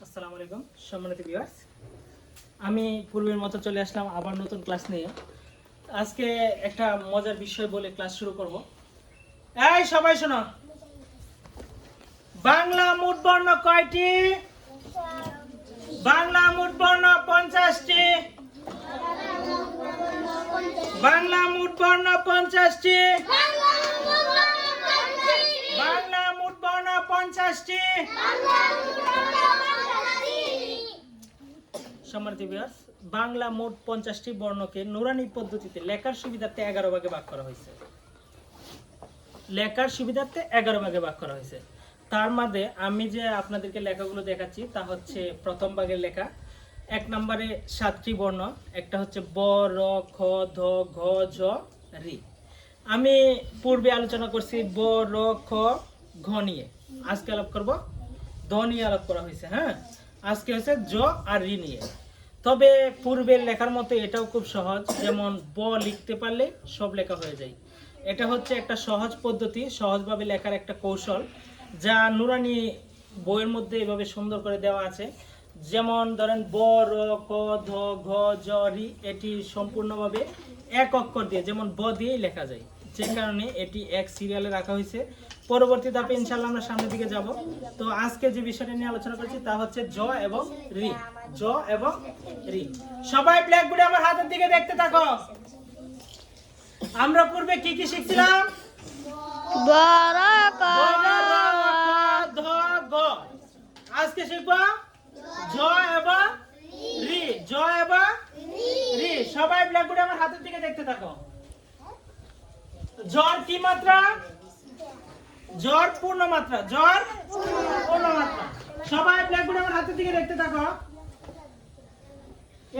আসসালামু আলাইকুম সম্মানিত ভিউয়ার্স, আমি পূর্বের মতো চলে আসলাম আবার নতুন ক্লাস নিয়ে। আজকে একটা মজার বিষয় বলে ক্লাস শুরু করব। এই সবাই শোনো, বাংলা মোট বর্ণ কয়টি? বাংলা মোট বর্ণ 50টি। বাংলা মোট বর্ণ 50টি। বাংলা মোট বর্ণ 50টি। সম্মানিত ভিউয়ার্স, বাংলা মোট 50টি বর্ণকে নুরানি পদ্ধতিতে লেখার সুবিধার্থে 11 ভাগে ভাগ করা হয়েছে। লেখার সুবিধার্থে 11 ভাগে ভাগ করা হয়েছে। তার মধ্যে আমি যে আপনাদেরকে লেখাগুলো দেখাচ্ছি তা হচ্ছে প্রথম ভাগের লেখা। 1 নম্বরে 7টি বর্ণ, একটা হচ্ছে ব, র, খ, ধ, ঘ, ঝ, রি। আমি পূর্বে আলোচনা করছি ব, র, খ, ঘ নিয়ে। আজকে আলাপ করব দ নিয়ে আলাপ করা হয়েছে। হ্যাঁ, আজকে হচ্ছে জ আর রি নিয়ে। তবে পূর্বের লেখার মতো এটাও খুব সহজ, যেমন ব লিখতে পারলে সব লেখা হয়ে যায়। এটা হচ্ছে একটা সহজ পদ্ধতি, সহজভাবে লেখার একটা কৌশল, যা নুরানি বইয়ের মধ্যে এভাবে সুন্দর করে দেওয়া আছে। যেমন ধরেন ব, র, ক, ধ, ঘ, ঝ, রি, এটি সম্পূর্ণভাবে এক অক্ষর দিয়ে, যেমন ব দিয়েই লেখা যায়। যে কারণে এটি এক সিরিয়ালে রাখা হয়েছে। পরবর্তী ধাপে ইনশাআল্লাহ আমরা সামনের দিকে যাব। তো আজকে যে বিষয়টা নিয়ে আলোচনা করছি তা হচ্ছে জ এবং রি। জ এবং রি। সবাই ব্ল্যাকবোর্ডে আমার হাতের দিকে দেখতে থাকো। আমরা পূর্বে কি কি শিখছিলাম? বড় ক, ব, র, ক, ধ, ঘ। আজকে শিখব জ এবং রি। জ এবং রি। সবাই ব্ল্যাকবোর্ডে আমার হাতের দিকে দেখতে থাকো। জ্বর কি মাত্রা? জ্বর পূর্ণ মাত্রা। জ্বর পূর্ণ মাত্রা। সবাই ব্ল্যাকবোর্ডে আমার হাতের দিকে দেখতে থাকো।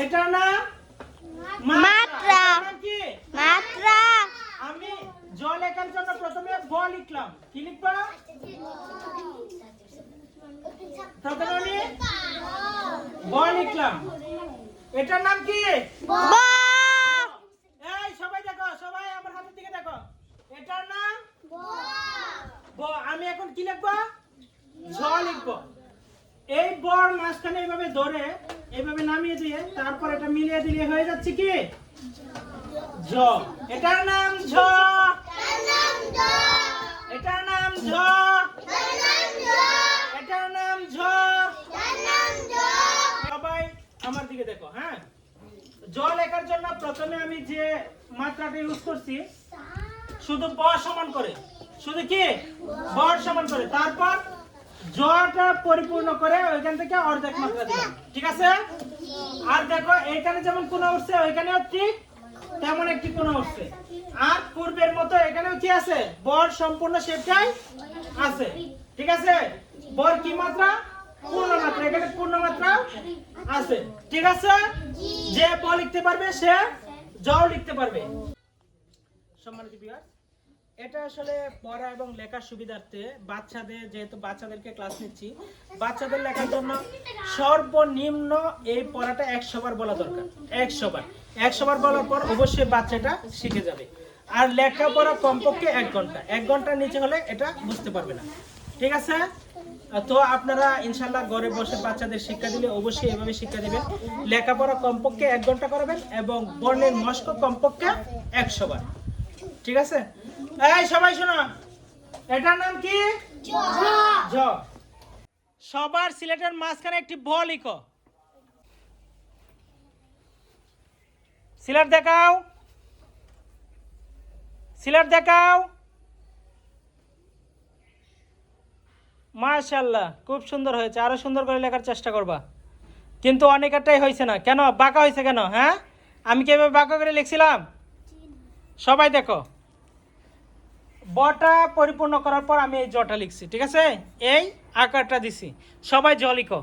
এটা না মাত্রা। এটার নাম কি? মাত্রা। আমি জ লেখার জন্য প্রথমে ব লিখলাম। কি লিখবা? প্রথমে আমি ব লিখলাম। এটার নাম কি? ব, এই সবাই দেখো, সবাই আমার হাতের দিকে দেখো। এটার নাম ব। আমি এখন কি লিখবো? ঝ লিখবো। এই বর মাঝখানে এইভাবে ধরে এইভাবে নামিয়ে দিয়ে তারপর এটা মিলিয়ে দিলে হয়ে যাচ্ছে কি? ঝ। এটার নাম ঝ। এটার নাম ঝ। এটার নাম ঝ। সবাই আমার দিকে দেখো। হ্যাঁ, জ লেখার জন্য প্রথমে আমি যে মাত্রাটা ইউজ করছি শুধু ব সমান করে, শুধু কি ব সমান করে, তারপর জটা পরিপূর্ণ করে ওইখান থেকে অর্ধেক মাত্রা দিলাম। ঠিক আছে? আর দেখো এখানে যেমন কোণ উঠছে ওইখানেও ঠিক তেমন একটি কোণ উঠছে। আর পূর্বের মতো এখানেও কি আছে? বর সম্পূর্ণ শেপটাই আছে। ঠিক আছে? বর কি মাত্রা? পূর্ণ মাত্রা। এখানে পূর্ণ মাত্রা আছে। ঠিক আছে? যে ব লিখতে পারবে সে জও লিখতে পারবে। সম্মানিত ভিউয়ার, এটা আসলে পড়া এবং লেখার সুবিধার্থে বাচ্চাদের, যেহেতু বাচ্চাদেরকে ক্লাস নিচ্ছি, বাচ্চাদের লেখার জন্য সর্বনিম্ন এই পড়াটা 100 বার বলা দরকার। 100 বার। 100 বার বলার পর অবশ্যই বাচ্চাটা শিখে যাবে। আর লেখাপড়া কমপক্ষে 1 ঘন্টা। 1 ঘন্টার নিচে হলে এটা বুঝতে পারবে না। ঠিক আছে? তো আপনারা ইনশাল্লাহ ঘরে বসে বাচ্চাদের শিক্ষা দিলে অবশ্যই এভাবে শিক্ষা দিবেন। লেখাপড়া কমপক্ষে 1 ঘন্টা করাবেন এবং বর্ণের মস্ক কমপক্ষে 100 বার। ঠিক আছে? এই সবাই শোনো, এটার নাম কি? জ। সবার সিলেটের মাঝখানে একটি ব লিখো। সিলেট দেখাও। সিলেট দেখাও। মাশাআল্লাহ, খুব সুন্দর হয়েছে। আরো সুন্দর করে লেখার চেষ্টা করবা। কিন্তু অনেকটাই হয়েছে না কেন? বাঁকা হয়েছে কেন? হ্যাঁ, আমি কি এভাবে বাঁকা করে লিখছিলাম? সবাই দেখো, বটা পরিপূর্ণ করার পর আমি এই জটা লিখছি। ঠিক আছে? এই আকারটা দিছি। সবাই জ লিখো।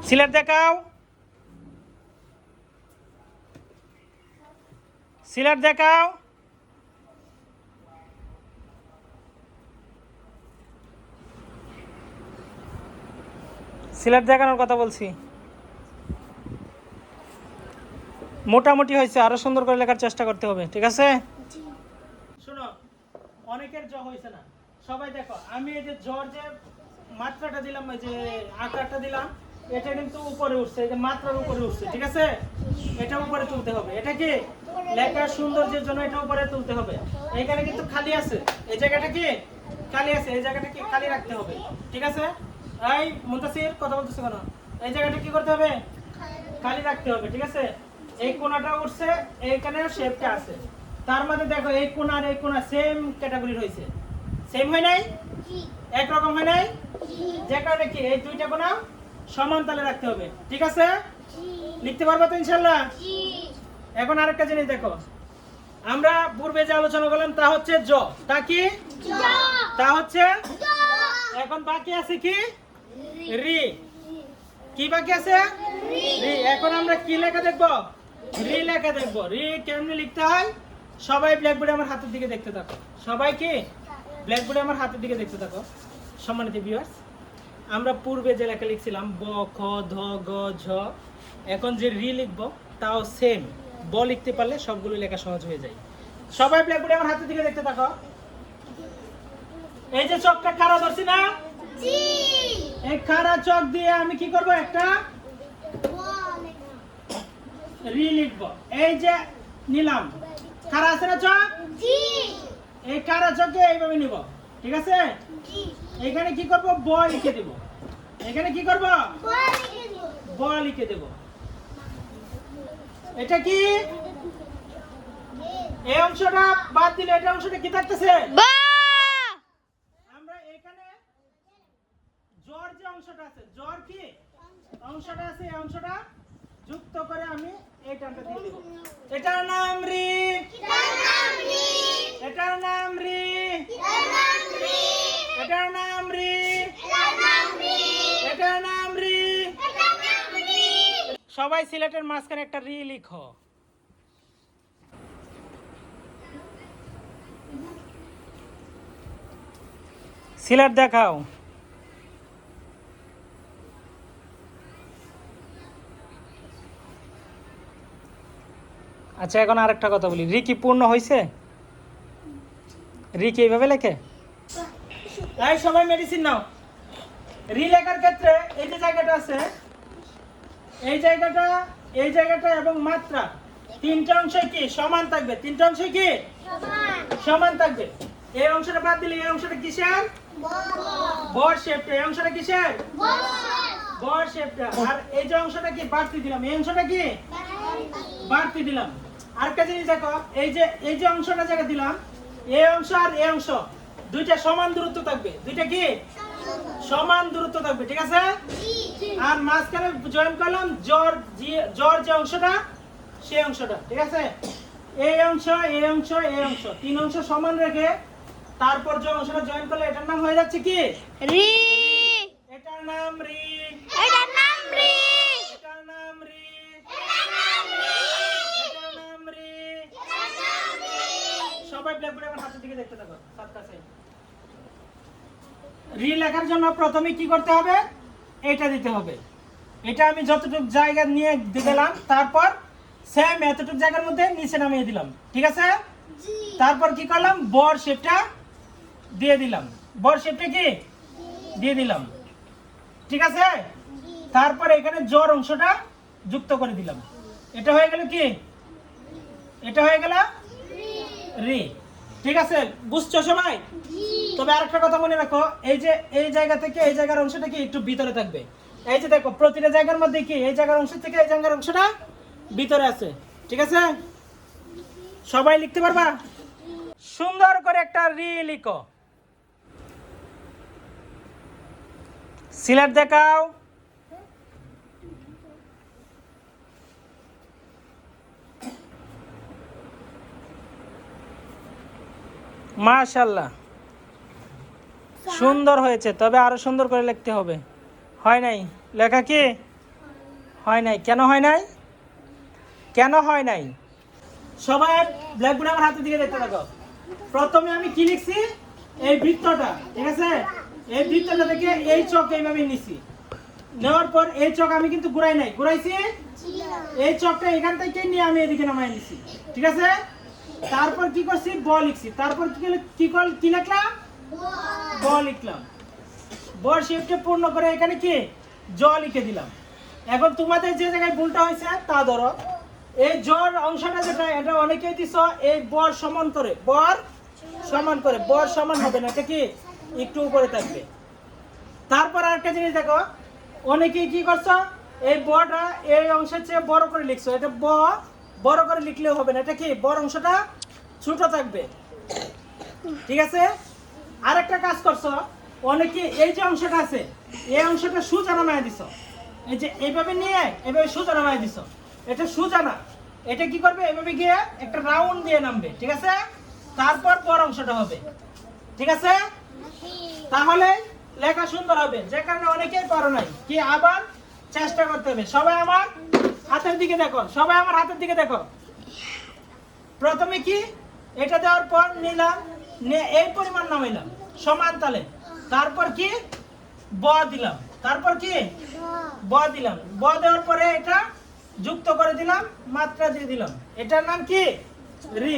সিলেট দেখাও। সিলেট দেখাও। সিলেট দেখানোর কথা বলছি। মোটামুটি হয়েছে, আরো সুন্দর করে লেখার চেষ্টা করতে হবে, ঠিক আছে? শোনো, অনেকের জ হয়েছে না, সবাই দেখো আমি এই যে জ্বর যে মাত্রাটা দিলাম, এই যে আকারটা দিলাম, এটা কিন্তু উপরে উঠছে, এই যে মাত্রার উপরে উঠছে, ঠিক আছে? এটা উপরে তুলতে হবে। এটা কি লেখার সৌন্দর্যের জন্য এটা উপরে তুলতে হবে। এইখানে কিন্তু খালি আছে, এই জায়গাটা কি খালি আছে, এই জায়গাটা কি খালি রাখতে হবে, ঠিক আছে? এই মুনতাসির কথা বলতেছে কেন? এই জায়গাটা কি করতে হবে? খালি রাখতে হবে, ঠিক আছে? এই কোণাটা উঠছে, এইখানে শেপটা আছে, তার মধ্যে দেখো এই কোণ আর এই কোণা সেম ক্যাটাগরির হয়েছে, সেম হয় নাই? একরকম হয় নাই? যে কারণে কি এই দুইটা কোণা সমান তালে রাখতে হবে, ঠিক আছে? লিখতে পারবে তো ইনশাআল্লাহ? এখন আরেকটা জিনিস দেখো, আমরা পূর্বে যে আলোচনা করলাম তা হচ্ছে জ, তা কি তা হচ্ছে, এখন বাকি আছে কি রি, কি বাকি আছে রি। এখন আমরা কি লেখা দেখবো? রি লেখা দেখবো। রি কেমনে লিখতে হয় সবাই ব্ল্যাকবোর্ডে আমার হাতের দিকে দেখতে থাকো, সবাই কি ব্ল্যাকবোর্ডে আমার হাতের দিকে দেখতে থাকো। সম্মানিত ভিউয়ার্স, আমরা পূর্বে যে লেখা লিখছিলাম ব খ ধ গ ঝ, এখন যে রি লিখবো তাও সেম। ব লিখতে পারলে সবগুলো লেখা সহজ হয়ে যায়। সবাই ব্ল্যাকবোর্ডে আমার হাতের দিকে দেখতে থাকো। এই যে চকটা খাড়া ধরছি না, এই খাড়া চক দিয়ে আমি কি করব? একটা রি লিখবো। এই যে নিলাম, খাড়া আছে না চক, এই খাড়া চকে এইভাবে নিব, ঠিক আছে? এখানে কি করব? ব লিখে দেব। এখানে কি করব? ব লিখে দেব। এটা কি এই অংশটা বাদ দিলে এটা অংশটা কি থাকতেছে? আমরা এখানে জ্বর যে অংশটা আছে, জ্বর কি অংশটা আছে, এই অংশটা যুক্ত করে আমি এই টানটা দিয়ে দেব। এটার নাম রি, এটার নাম রি, এটার নাম রি, এটার নাম রি। সবাই সিলেটের মাঝখানে একটা রি লিখো। সিলেট দেখাও। আচ্ছা, এখন আরেকটা কথা বলি, রি কি পূর্ণ হয়েছে? রি কি এইভাবে লেখে? এই সবাই মেডিসিন নাও। রি লেখার ক্ষেত্রে এই যে জায়গাটা আছে, এই জায়গাটা, এই জায়গাটা এবং মাত্রা তিনটা অংশ কি সমান থাকবে? তিনটা অংশ কি সমান থাকবে। এই অংশটা বাদ দিলে এই অংশটা কিসের? বর শেপটা। এই অংশটা কিসের? বর শেপটা। আর এই যে অংশটা কি বাড়তি দিলাম, এই অংশটা কি বাড়তি দিলাম। আরেকটা জিনিস দেখো, এই যে অংশটা জায়গা দিলাম, এই অংশ আর এই অংশ দুইটা সমান দূরত্ব থাকবে, দুইটা কি সমান দূরত্ব থাকবে, ঠিক আছে? আর মাঝখানে জয়েন করলাম জ্বর যে অংশটা, সেই অংশটা, ঠিক আছে? এই অংশ, এই অংশ, এই অংশ, তিন অংশ সমান রেখে তারপর যে অংশটা জয়েন করলে এটার নাম হয়ে যাচ্ছে কি রি, এটার নাম রি, এটার নাম রি, এটার নাম রি, এটার নাম রি। সবাই ব্ল্যাকবোর্ডে আমার হাতের দিকে দেখতে থাকো। রি লেখার জন্য প্রথমে কি করতে হবে? এটা দিতে হবে। এটা আমি যতটুকু জায়গা নিয়ে দিলাম, তারপর সেম এতটুকু জায়গার মধ্যে নিচে নামিয়ে দিলাম, ঠিক আছে? তারপর কি করলাম? বর শেপটা দিয়ে দিলাম, বর শেপটা কি দিয়ে দিলাম, ঠিক আছে? তারপর এখানে জ্বর অংশটা যুক্ত করে দিলাম। এটা হয়ে গেল কি? এটা হয়ে গেল রি, ঠিক আছে? বুঝছো সবাই? তবে আরেকটা কথা মনে রাখো, এই যে এই জায়গা থেকে এই জায়গার অংশটা কি একটু ভিতরে থাকবে। এই যে দেখো প্রতিটা জায়গার মধ্যে কি এই জায়গার অংশ থেকে এই জায়গার অংশটা ভিতরে আছে, ঠিক আছে? সবাই লিখতে পারবা? সুন্দর করে একটা রি লিখো। সিলেট দেখাও। মাশাআল্লাহ, সুন্দর হয়েছে, তবে আরো সুন্দর করে লিখতে হবে। হয় নাই লেখা কি? হয় নাই। কেন হয় নাই? কেন হয় নাই? সবাই ব্ল্যাকবোর্ডে আমার হাতের দিকে দেখতে থাকো। প্রথমে আমি কি লিখছি? এই বৃত্তটা, ঠিক আছে? এই বৃত্তটা থেকে এই চক এইভাবে নিছি, নেওয়ার পর এই চক আমি কিন্তু ঘুরাই নাই, ঘুরাইছি এই চকটা এখান থেকে নিয়ে আমি এদিকে নামাই নিছি, ঠিক আছে। তারপর কি করছি, ব লিখছি। তারপর কি লিখলাম, ব লিখলাম। বর শেপটা পূর্ণ করে এখানে কি জ লিখে দিলাম। এখন তোমাদের যে জায়গায় ভুলটা হয়েছে তা ধরো, এই জর অংশটা যেটা, এটা অনেকেই দিছ এই বর সমান করে, বর সমান করে, বর সমান হবে না, এটা কি একটু উপরে থাকবে। তারপর আরেকটা জিনিস দেখো, অনেকেই কি করছো, এই বটা এই অংশের চেয়ে বড় করে লিখছো। এটা বড় করে লিখলেও হবে না, এটা কি বড় অংশটা ছোট থাকবে, ঠিক আছে। আরেকটা কাজ করছো, অনেকে এই যে অংশটা আছে এই অংশটা সোজা নামায় দিছো, এই যে এইভাবে নিয়ে এইভাবে সোজা নামায় দিছো, এটা সোজা না, এটা কি করবে, এইভাবে গিয়ে একটা রাউন্ড দিয়ে নামবে, ঠিক আছে। তারপর বড় অংশটা হবে, ঠিক আছে। তাহলে লেখা সুন্দর হবে, যে কারণে অনেকেই পারো নাই, কি আবার চেষ্টা করতে হবে। সবাই আমার হাতের দিকে দেখো, সবাই আমার হাতের দিকে দেখো। প্রথমে কি এটা দেওয়ার পর নিলাম, এই পরিমাণ নামাইলাম সমান তালে। তারপর কি ব দিলাম, তারপর কি ব দিলাম, ব দেওয়ার পরে এটা যুক্ত করে দিলাম, মাত্রা দিয়ে দিলাম। এটার নাম কি রি।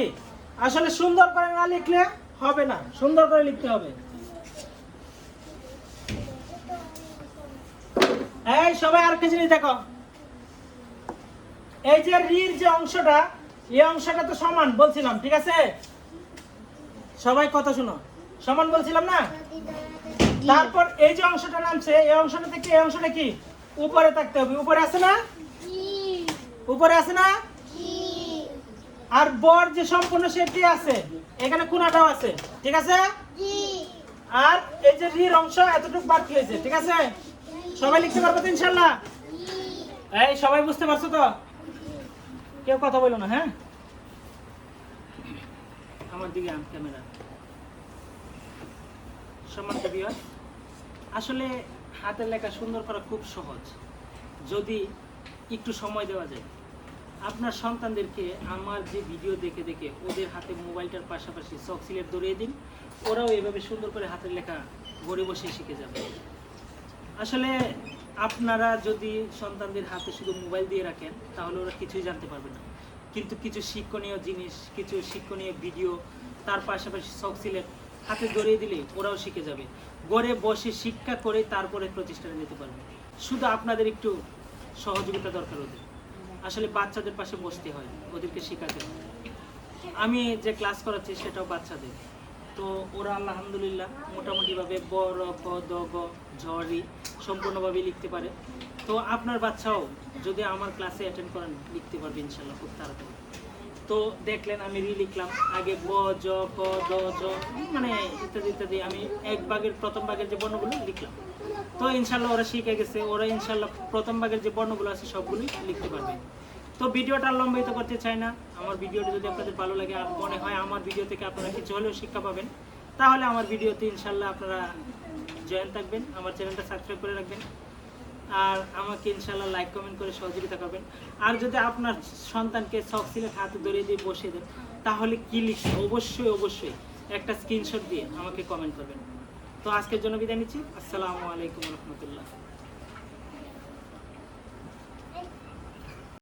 আসলে সুন্দর করে না লিখলে হবে না, সুন্দর করে লিখতে হবে। এই সবাই আরেকটা জিনিস দেখো, এই যে রির যে অংশটা, এই অংশটা তো সমান বলছিলাম, ঠিক আছে। সবাই কথা শুনো, সমান বলছিলাম না। তারপর এই যে অংশটা নামছে, এই অংশটা থেকে এই অংশটা কি উপরে থাকতে হবে, উপরে আছে না, উপরে আছে না। আর বর যে সম্পূর্ণ সেটি আছে, এখানে কোণাটাও আছে, ঠিক আছে। আর এই যে রির অংশ এতটুকু বাকি হয়েছে, ঠিক আছে। সবাই লিখতে পারবো তো ইনশাআল্লাহ? এই সবাই বুঝতে পারছো তো? কেউ কথা বলো না, হ্যাঁ। আমার দিকে আন ক্যামেরা, সম্মানিত ভিউয়ার, আসলে হাতের লেখা সুন্দর করা খুব সহজ, যদি একটু সময় দেওয়া যায়। আপনার সন্তানদেরকে আমার যে ভিডিও দেখে দেখে ওদের হাতে মোবাইলটার পাশাপাশি চক সিলেট ধরিয়ে দিন, ওরাও এভাবে সুন্দর করে হাতের লেখা ঘরে বসে শিখে যাবে। আসলে আপনারা যদি সন্তানদের হাতে শুধু মোবাইল দিয়ে রাখেন তাহলে ওরা কিছুই জানতে পারবে না, কিন্তু কিছু শিক্ষণীয় জিনিস, কিছু শিক্ষণীয় ভিডিও, তার পাশাপাশি চক সিলেট হাতে ধরিয়ে দিলে ওরাও শিখে যাবে। ঘরে বসে শিক্ষা করে তারপরে প্রতিষ্ঠানে যেতে পারবে। শুধু আপনাদের একটু সহযোগিতা দরকার ওদের। আসলে বাচ্চাদের পাশে বসতে হয়, ওদেরকে শেখাতে হয়। আমি যে ক্লাস করাচ্ছি সেটাও বাচ্চাদের, তো ওরা আলহামদুলিল্লাহ মোটামুটিভাবে ব র ক দ গ ঝ রি সম্পূর্ণভাবে লিখতে পারে। তো আপনার বাচ্চাও যদি আমার ক্লাসে অ্যাটেন্ড করেন লিখতে পারবে ইনশাল্লাহ খুব তাড়াতাড়ি। তো দেখলেন আমি রি লিখলাম, আগে ব জ ক দ জ মানে ইত্যাদি ইত্যাদি, আমি প্রথম ভাগের যে বর্ণগুলো লিখলাম। তো ইনশাল্লাহ ওরা শিখে গেছে, ওরা ইনশাল্লাহ প্রথম ভাগের যে বর্ণগুলো আছে সবগুলোই লিখতে পারবে। তো ভিডিওটা লম্বায়িত করতে চাই না। আমার ভিডিওটা যদি আপনাদের ভালো লাগে আর মনে হয় আমার ভিডিও থেকে আপনারা কিছু হলেও শিক্ষা পাবেন, তাহলে আমার ভিডিওতে ইনশাল্লাহ আপনারা জয়েন থাকবেন, আমার চ্যানেলটা সাবস্ক্রাইব করে রাখবেন, আর আমাকে ইনশাল্লাহ লাইক কমেন্ট করে সহযোগিতা করবেন। আর যদি আপনার সন্তানকে চক সিলেট হাতে ধরিয়ে দিয়ে বসিয়ে দেন, তাহলে কি লিখবেন অবশ্যই অবশ্যই একটা স্ক্রিনশট দিয়ে আমাকে কমেন্ট করবেন। তো আজকের জন্য বিদায় নিচ্ছি। আসসালামু আলাইকুম রহমতুল্লাহ।